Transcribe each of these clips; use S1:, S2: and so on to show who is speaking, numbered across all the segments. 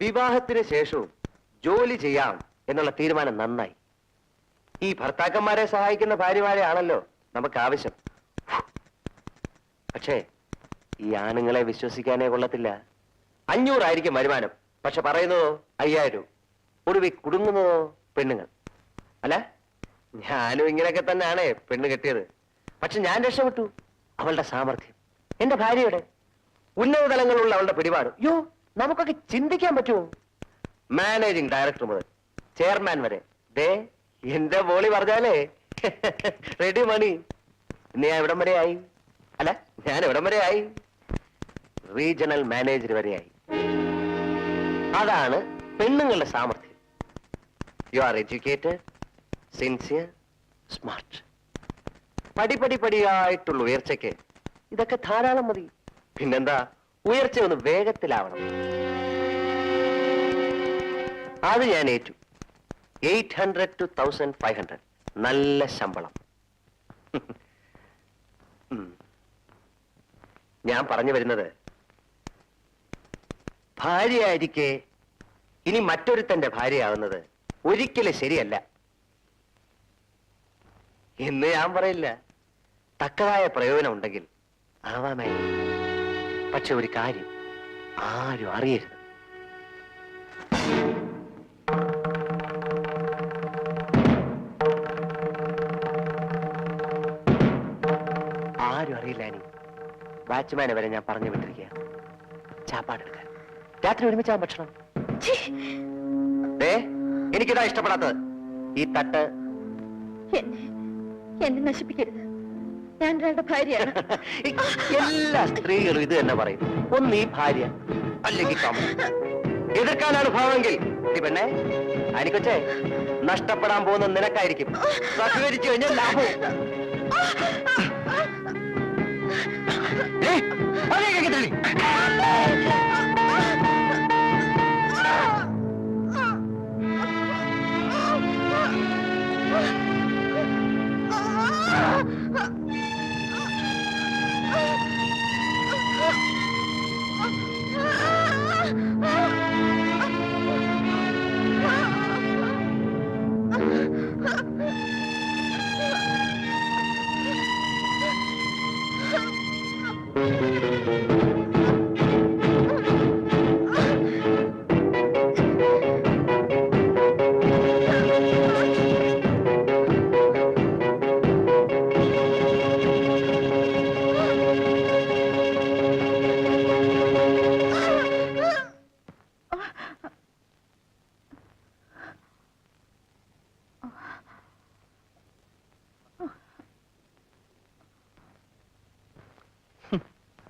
S1: വിവാഹത്തിന് ശേഷവും ജോലി ചെയ്യാം എന്നുള്ള തീരുമാനം നന്നായി. ഈ ഭർത്താക്കന്മാരെ സഹായിക്കുന്ന ഭാര്യമാരെയാണല്ലോ നമുക്ക് ആവശ്യം. പക്ഷേ ഈ ആണുങ്ങളെ വിശ്വസിക്കാനേ കൊള്ളത്തില്ല. 500 ആയിരിക്കും വരുമാനം, പക്ഷെ പറയുന്നതോ 5000. ഒടുവിൽ കുടുങ്ങുന്നതോ പെണ്ണുങ്ങൾ. അല്ല, ഞാനും ഇങ്ങനെയൊക്കെ തന്നെയാണ് പെണ്ണ് കെട്ടിയത്. പക്ഷെ ഞാൻ രക്ഷപ്പെട്ടു. അവളുടെ സാമർഥ്യം, എന്റെ ഭാര്യയുടെ ഉന്നത തലങ്ങളുള്ള അവളുടെ പിടിപാട്, യോ നമുക്കൊക്കെ ചിന്തിക്കാൻ പറ്റുമോ? മാനേജിംഗ് ഡയറക്ടർ മുതൽ ചെയർമാൻ വരെ ദേ എന്റെ ബോളി പറഞ്ഞാലേ റെഡി മണി. ഇന്ന് ഞാൻ എവിടം വരെ ആയി? അല്ല, ഞാൻ എവിടം വരെ ആയി? റീജിയണൽ മാനേജർ വരെയായി. അതാണ് പെണ്ണുങ്ങളുടെ സാമർഥ്യം. You are educated, sincere, smart. പടിയായിട്ടുള്ള ഉയർച്ചയ്ക്ക് ഇതൊക്കെ ധാരാളം മതി. പിന്നെന്താ, ഉയർച്ച ഒന്ന് വേഗത്തിലാവണം. അത് ഞാൻ ഏറ്റു. 800 to 1500 നല്ല ശമ്പളം. ഞാൻ പറഞ്ഞു വരുന്നത്, ഭാര്യയായിരിക്കെ ഇനി മറ്റൊരുത്തന്റെ ഭാര്യയാവുന്നത് ഒരിക്കലും ശരിയല്ല എന്ന് ഞാൻ പറയില്ല. തക്കതായ പ്രയോജനം ഉണ്ടെങ്കിൽ ആവാമായിരുന്നു. പക്ഷെ ഒരു കാര്യം ആരും അറിയരുത്. ആരും അറിയില്ല. ഇനി വാച്ച്മാനെ വരെ ഞാൻ പറഞ്ഞു വിട്ടിരിക്കുക ചാപ്പാടെടുക്കാൻ. രാത്രി ഒരുമിച്ചാൻ ഭക്ഷണം. എനിക്കിതാ ഇഷ്ടപ്പെടാത്തത്. ഈ തട്ട്
S2: എന്നെ നശിപ്പിക്കരുത്. ഞാൻ ഒരാളുടെ ഭാര്യയാണ്.
S1: എല്ലാ സ്ത്രീകളും ഇത് തന്നെ പറയും. ഒന്ന് ഈ ഭാര്യ, അല്ലെങ്കിൽ എതിർക്കാനാണ് ഭാവമെങ്കിൽ ഈ പെണ്ണെ അനിക്കൊച്ചേ നഷ്ടപ്പെടാൻ പോകുന്ന നിനക്കായിരിക്കും. സഹകരിച്ചു കഴിഞ്ഞാൽ ലാഭവും.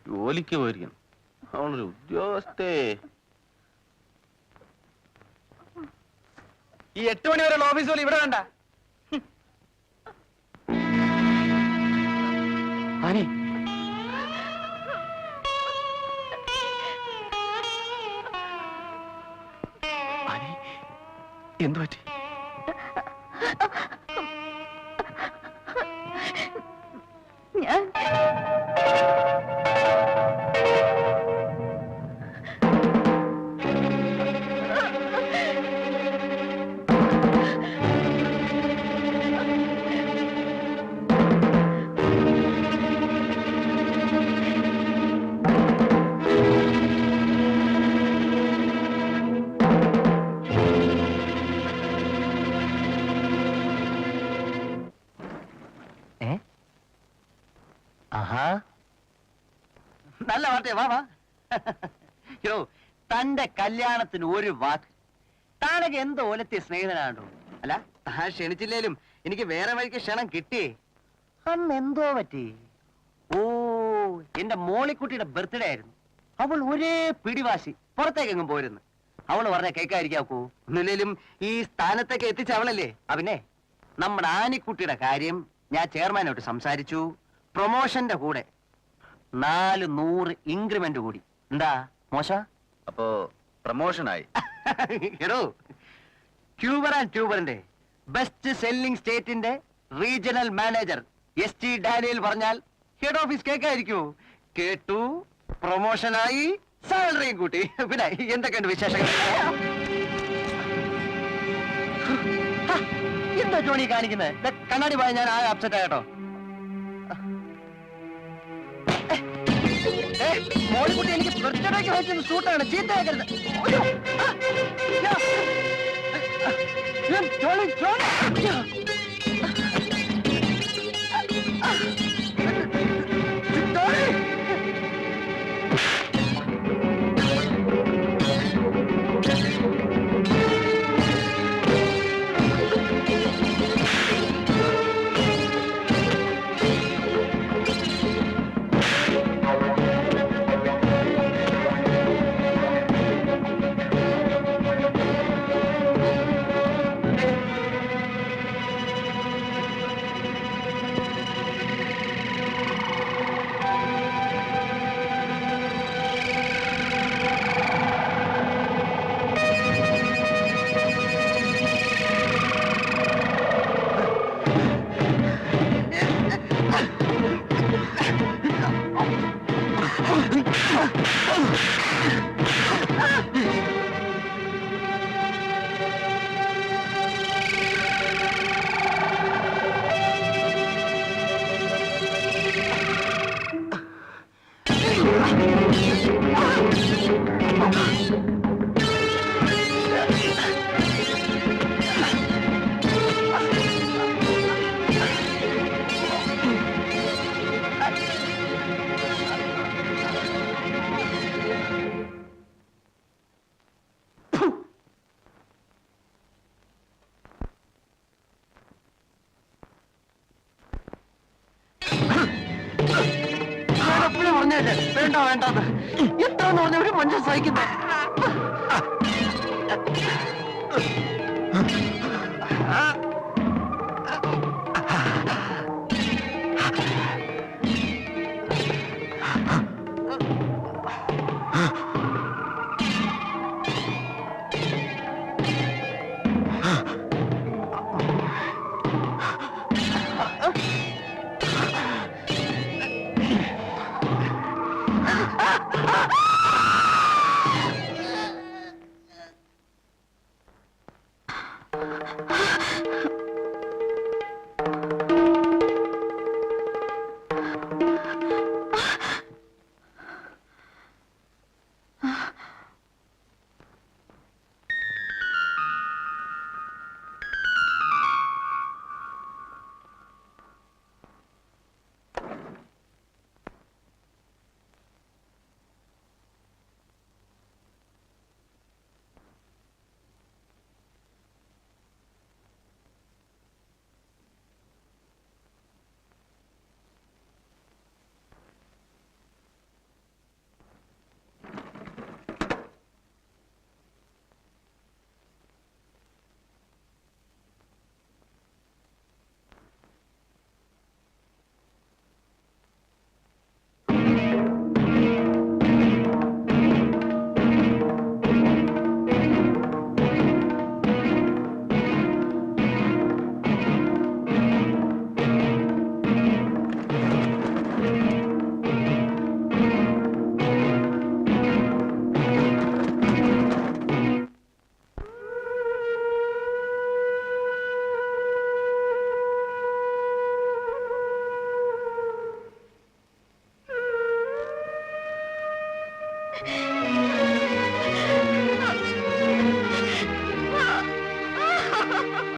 S3: ജോലിക്ക് പോയിരിക്കണം. അവളൊരു ഉദ്യോഗസ്ഥേ.
S4: ഈ 8 മണി വരെയുള്ള ഓഫീസ് ജോലി ഇവിടെ വേണ്ട.
S3: ആനി, എന്തു പറ്റി?
S2: ഞാൻ
S1: നല്ല വാർത്തയാ. വാ വാ. യോ, തന്റെ കല്യാണത്തിന് ഒരു വാക്ക്. താനൊക്കെ എന്തോ ഓലത്തെ സ്നേഹിതനാണോ? അല്ല, താൻ ക്ഷണിച്ചില്ലേലും എനിക്ക് വേറെ വഴിക്ക് ക്ഷണം കിട്ടിയേ. അന്ന് എന്തോ പറ്റി? ഓ, എന്റെ മോളിക്കുട്ടിയുടെ ബർത്ത്ഡേ ആയിരുന്നു. അവൾ ഒരേ പിടിവാശി, പുറത്തേക്കെങ്ങും പോയിരുന്നു. അവള് പറഞ്ഞ കേൾക്കാതിരിക്കാക്കൂ. ഒന്നില്ലേലും ഈ സ്ഥാനത്തൊക്കെ എത്തിച്ച അവളല്ലേ. അവനെ നമ്മുടെ ആനിക്കുട്ടിയുടെ കാര്യം ഞാൻ ചെയർമാനോട്ട് സംസാരിച്ചു. പ്രൊമോഷന്റെ കൂടെ 400 ഇൻക്രിമെന്റ് കൂടി. എന്താ മോശ?
S3: അപ്പോ പ്രമോഷനായി.
S1: എടോ, ട്യൂബർ ആൻഡ് ട്യൂബറിന്റെ ബെസ്റ്റ് സെല്ലിംഗ് സ്റ്റേറ്റിന്റെ റീജിയണൽ മാനേജർ ST ഡാനിയൽ പറഞ്ഞാൽ ഹെഡ് ഓഫീസ് കേൾക്കായിരിക്കൂ. കേട്ടു, പ്രൊമോഷനായി,
S4: സാലറിയും കൂട്ടി. പിന്നെ എന്തൊക്കെയുണ്ട് വിശേഷങ്ങൾ? എന്താ ജോണി കാണിക്കുന്നത്? കണ്ണാടി പോയാൽ ഞാൻ ആകെ അപ്സെറ്റ് ആയിട്ടോ. മോളിക്കുട്ടി എനിക്ക് ബർത്ത്ഡേക്ക് വെച്ചത് സൂട്ടാണ്, ചീത്തയാക്കരുത്. അയ്യോ, ആ, യ്യോ. Johnny, Johnny. ജോണി. വേണ്ട വേണ്ട, എത്രന്ന് പറഞ്ഞ ഒരു മനുഷ്യൻ സഹിക്കുന്നത്.